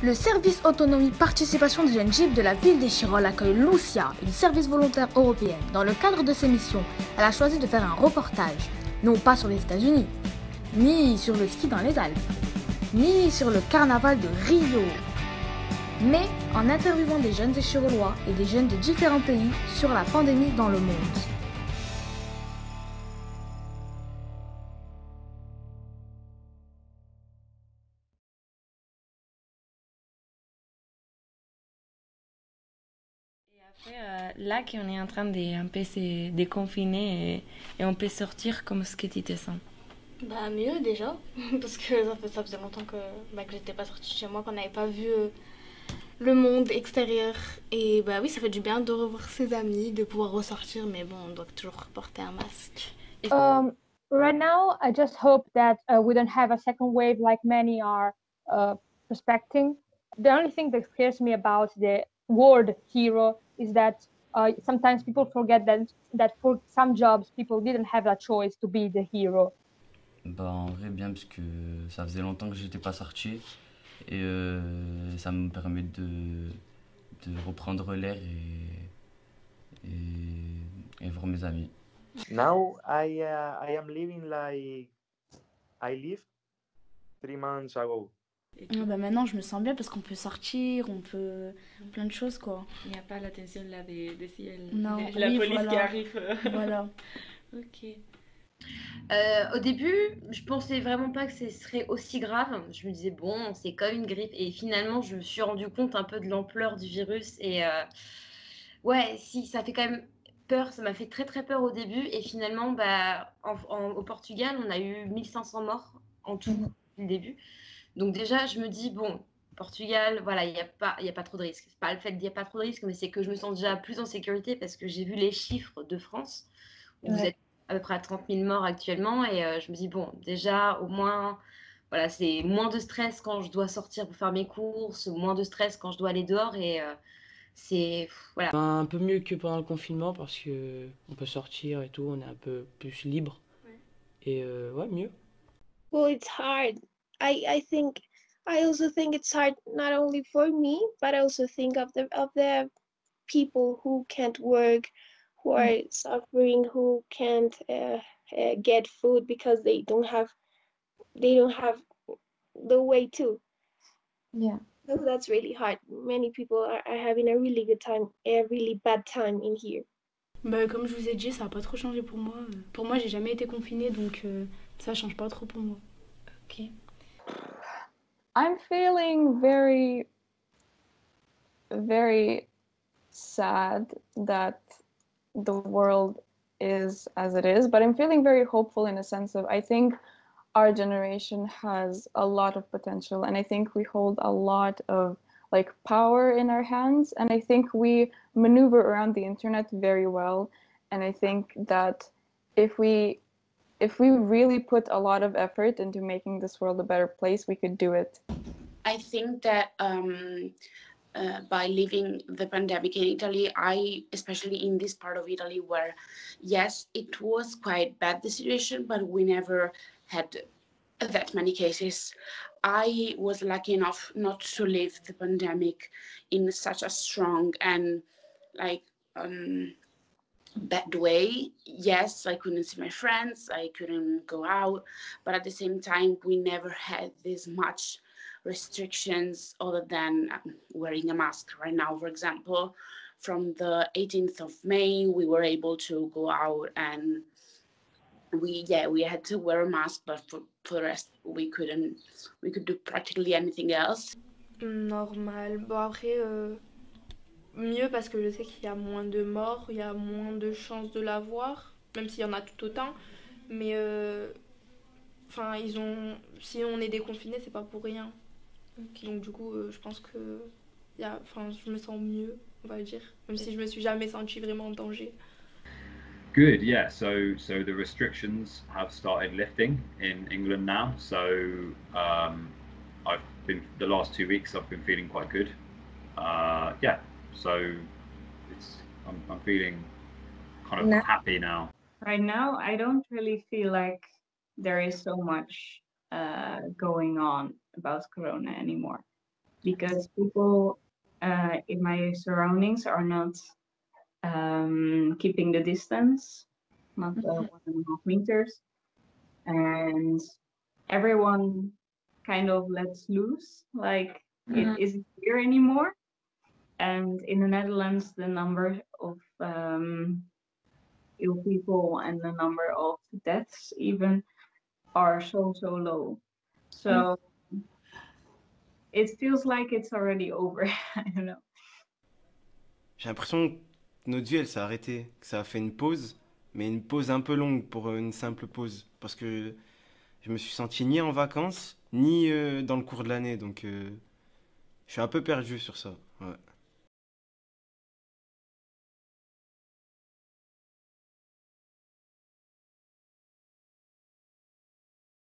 Le service autonomie participation des jeunes GIP de la ville d'Échirolles accueille Lucia, une service volontaire européenne. Dans le cadre de ses missions, elle a choisi de faire un reportage, non pas sur les États-Unis, ni sur le ski dans les Alpes, ni sur le carnaval de Rio, mais en interviewant des jeunes Échirollois et des jeunes de différents pays sur la pandémie dans le monde. Après, là qu'on est en train de un peu se déconfiner et on peut sortir, comme ce que tu te sens? Bah mieux déjà, parce que ça faisait longtemps que j'étais pas sortie de chez moi, qu'on n'avait pas vu le monde extérieur. Et bah oui, ça fait du bien de revoir ses amis, de pouvoir ressortir, mais bon, on doit toujours porter un masque. Right now, I just hope that we don't have a second wave like many are prospecting. The only thing that scares me about the word hero is that sometimes people forget that for some jobs, people didn't have a choice to be the hero. Bah en vrai bien parce que ça faisait longtemps que j'étais pas sorti et ça me permet de reprendre l'air et voir mes amis. Now I am living like I lived 3 months ago. Bah maintenant je me sens bien parce qu'on peut sortir, on peut plein de choses quoi. Il n'y a pas l'attention là des Non, la oui, police voilà. qui arrive. Voilà. Ok. Au début, je pensais vraiment pas que ce serait aussi grave. Je me disais, bon, c'est comme une grippe. Et finalement, je me suis rendu compte un peu de l'ampleur du virus. Et ouais, si, ça fait quand même peur. Ça m'a fait très, très peur au début. Et finalement, bah, au Portugal, on a eu 1500 morts en tout depuis le début. Donc déjà, je me dis, bon, Portugal, voilà, il y a pas trop de risques. C'est pas le fait qu'il n'y a pas trop de risques, mais c'est que je me sens déjà plus en sécurité parce que j'ai vu les chiffres de France, où vous êtes à peu près à 30 000 morts actuellement. Et je me dis, bon, déjà, au moins, voilà, c'est moins de stress quand je dois sortir pour faire mes courses, moins de stress quand je dois aller dehors. Et c'est, voilà. Un peu mieux que pendant le confinement parce que on peut sortir et tout, on est un peu plus libre. Et ouais, mieux. Well, it's hard. I also think it's hard not only for me, but I also think of the people who can't work, who are suffering, who can't get food because they don't have the way to. Yeah. So that's really hard. Many people are having a really bad time in here. Bah, comme je vous ai dit, ça n'a pas trop changé pour moi. Pour moi, j'ai jamais été confinée, donc ça change pas trop pour moi. Ok. I'm feeling very, very sad that the world is as it is, but I'm feeling very hopeful in a sense of I think our generation has a lot of potential, and I think we hold a lot of like power in our hands, and I think we maneuver around the internet very well, and I think that if we really put a lot of effort into making this world a better place, we could do it. I think that by living the pandemic in Italy, especially in this part of Italy where, yes, it was quite bad, the situation, but we never had that many cases. I was lucky enough not to live the pandemic in such a strong and bad way. Yes, I couldn't see my friends, I couldn't go out, but at the same time, we never had this much restrictions other than wearing a mask. Right now, for example, from the 18th of May, we were able to go out and we had to wear a mask, but for the rest, we could do practically anything else. Normal. Bon, après, mieux parce que je sais qu'il y a moins de morts, il y a moins de chances de l'avoir, même s'il y en a tout autant. Mais, enfin, si on est déconfiné, c'est pas pour rien. Okay. Donc, du coup, je pense que je me sens mieux, on va dire, même si je me suis jamais sentie vraiment en danger. Good, yeah. So the restrictions have started lifting in England now. So the last 2 weeks I've been feeling quite good. Yeah. So I'm feeling kind of happy now. Right now, I don't really feel like there is so much going on about Corona anymore. because people in my surroundings are not keeping the distance, not 1.5 meters, and everyone kind of lets loose, like it isn't here anymore. And in the Netherlands, the number of ill people and the number of deaths even are so low. So it feels like it's already over. I don't know. J'ai l'impression que notre vie, elle s'est arrêtée, que ça a fait une pause, mais une pause un peu longue pour une simple pause. Parce que je me suis senti ni en vacances, ni dans le cours de l'année. Donc je suis un peu perdu sur ça. Ouais.